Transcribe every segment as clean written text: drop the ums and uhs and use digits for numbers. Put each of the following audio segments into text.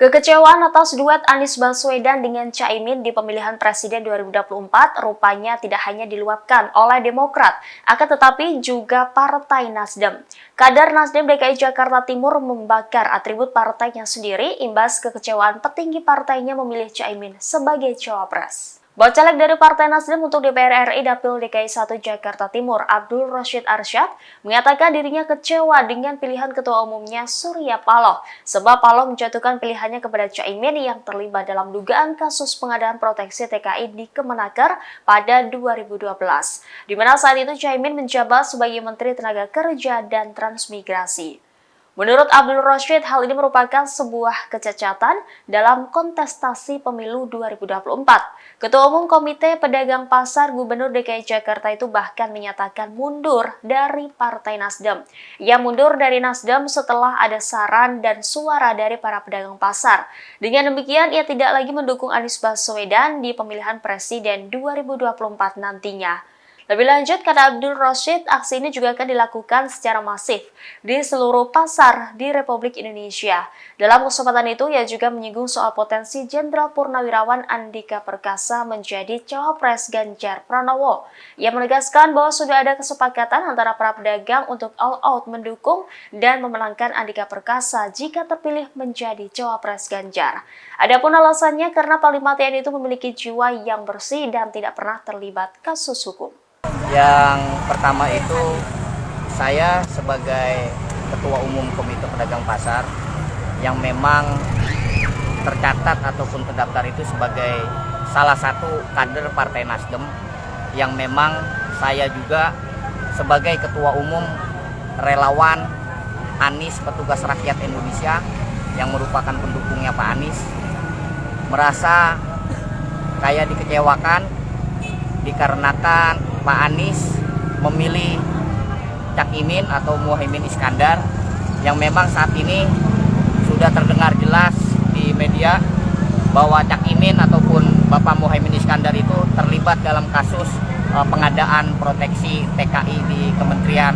Kekecewaan atas duet Anies Baswedan dengan Caimin di pemilihan presiden 2024 rupanya tidak hanya diluapkan oleh Demokrat, akan tetapi juga Partai Nasdem. Kader Nasdem DKI Jakarta Timur membakar atribut partainya sendiri imbas kekecewaan petinggi partainya memilih Caimin sebagai cawapres. Bacalek dari Partai Nasdem untuk DPR RI Dapil DKI 1 Jakarta Timur, Abdul Rashid Arsyad, mengatakan dirinya kecewa dengan pilihan ketua umumnya Surya Paloh, sebab Paloh menjatuhkan pilihannya kepada Caimin yang terlibat dalam dugaan kasus pengadaan proteksi TKI di Kemenaker pada 2012, di mana saat itu Caimin menjabat sebagai Menteri Tenaga Kerja dan Transmigrasi. Menurut Abdul Rashid, hal ini merupakan sebuah kecacatan dalam kontestasi pemilu 2024. Ketua Umum Komite Pedagang Pasar Gubernur DKI Jakarta itu bahkan menyatakan mundur dari Partai Nasdem. Ia mundur dari Nasdem setelah ada saran dan suara dari para pedagang pasar. Dengan demikian, ia tidak lagi mendukung Anies Baswedan di pemilihan presiden 2024 nantinya. Lebih lanjut, kata Abdul Rashid, aksi ini juga akan dilakukan secara masif di seluruh pasar di Republik Indonesia. Dalam kesempatan itu, ia juga menyinggung soal potensi Jenderal Purnawirawan Andika Perkasa menjadi cawapres Ganjar Pranowo. Ia menegaskan bahwa sudah ada kesepakatan antara para pedagang untuk all out mendukung dan memenangkan Andika Perkasa jika terpilih menjadi cawapres Ganjar. Adapun alasannya karena Panglima TNI itu memiliki jiwa yang bersih dan tidak pernah terlibat kasus hukum. Yang pertama itu saya sebagai Ketua Umum Komite Pedagang Pasar yang memang tercatat ataupun terdaftar itu sebagai salah satu kader Partai Nasdem, yang memang saya juga sebagai Ketua Umum relawan Anies Petugas Rakyat Indonesia yang merupakan pendukungnya Pak Anies, merasa kayak dikecewakan dikarenakan Pak Anies memilih Cak Imin atau Muhaimin Iskandar yang memang saat ini sudah terdengar jelas di media bahwa Cak Imin ataupun Bapak Muhaimin Iskandar itu terlibat dalam kasus pengadaan proteksi TKI di Kementerian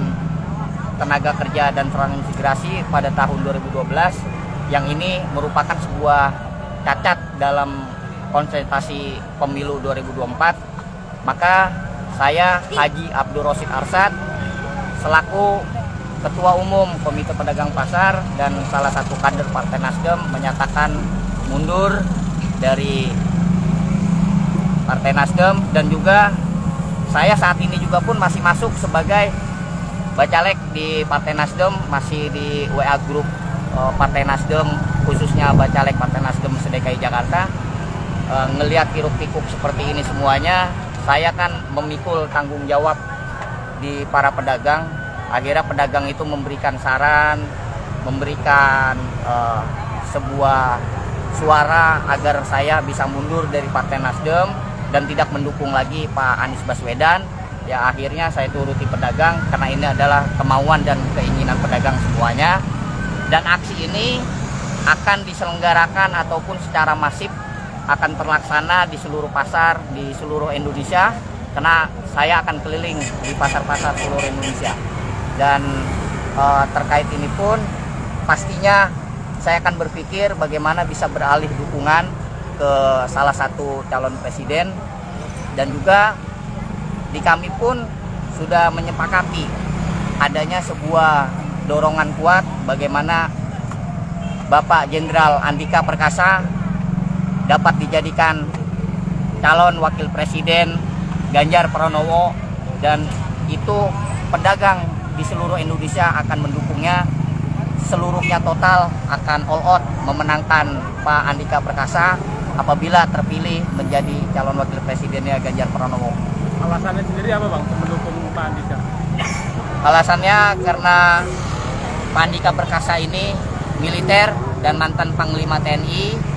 Tenaga Kerja dan Transmigrasi pada tahun 2012, yang ini merupakan sebuah cacat dalam konsentrasi pemilu 2024. Maka saya, Haji Abdul Rashid Arsyad, selaku Ketua Umum Komite Pedagang Pasar dan salah satu kader Partai Nasdem, menyatakan mundur dari Partai Nasdem, dan juga saya saat ini juga pun masih masuk sebagai bacalek di Partai Nasdem, masih di WA grup Partai Nasdem, khususnya bacalek Partai Nasdem se-DKI Jakarta. Ngelihat hiruk-pikuk seperti ini semuanya, saya kan memikul tanggung jawab di para pedagang. Akhirnya pedagang itu memberikan saran, memberikan sebuah suara agar saya bisa mundur dari Partai Nasdem dan tidak mendukung lagi Pak Anies Baswedan. Ya akhirnya saya turuti pedagang karena ini adalah kemauan dan keinginan pedagang semuanya. Dan aksi ini akan diselenggarakan ataupun secara masif akan terlaksana di seluruh pasar di seluruh Indonesia, karena saya akan keliling di pasar-pasar seluruh Indonesia. Dan terkait ini pun pastinya saya akan berpikir bagaimana bisa beralih dukungan ke salah satu calon presiden, dan juga di kami pun sudah menyepakati adanya sebuah dorongan kuat bagaimana Bapak Jenderal Andika Perkasa dapat dijadikan calon wakil presiden Ganjar Pranowo, dan itu pedagang di seluruh Indonesia akan mendukungnya. Seluruhnya total akan all out memenangkan Pak Andika Perkasa apabila terpilih menjadi calon wakil presidennya Ganjar Pranowo. Alasannya sendiri apa Bang mendukung Pak Andika? Alasannya karena Pak Andika Perkasa ini militer dan mantan Panglima TNI,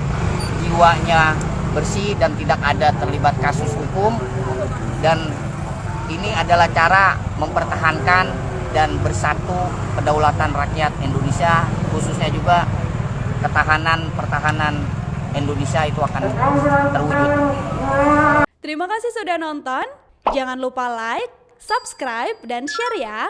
jiwanya bersih dan tidak ada terlibat kasus hukum, dan ini adalah cara mempertahankan dan bersatu kedaulatan rakyat Indonesia, khususnya juga pertahanan Indonesia itu akan terwujud. Terima kasih sudah nonton, jangan lupa like, subscribe, dan share ya.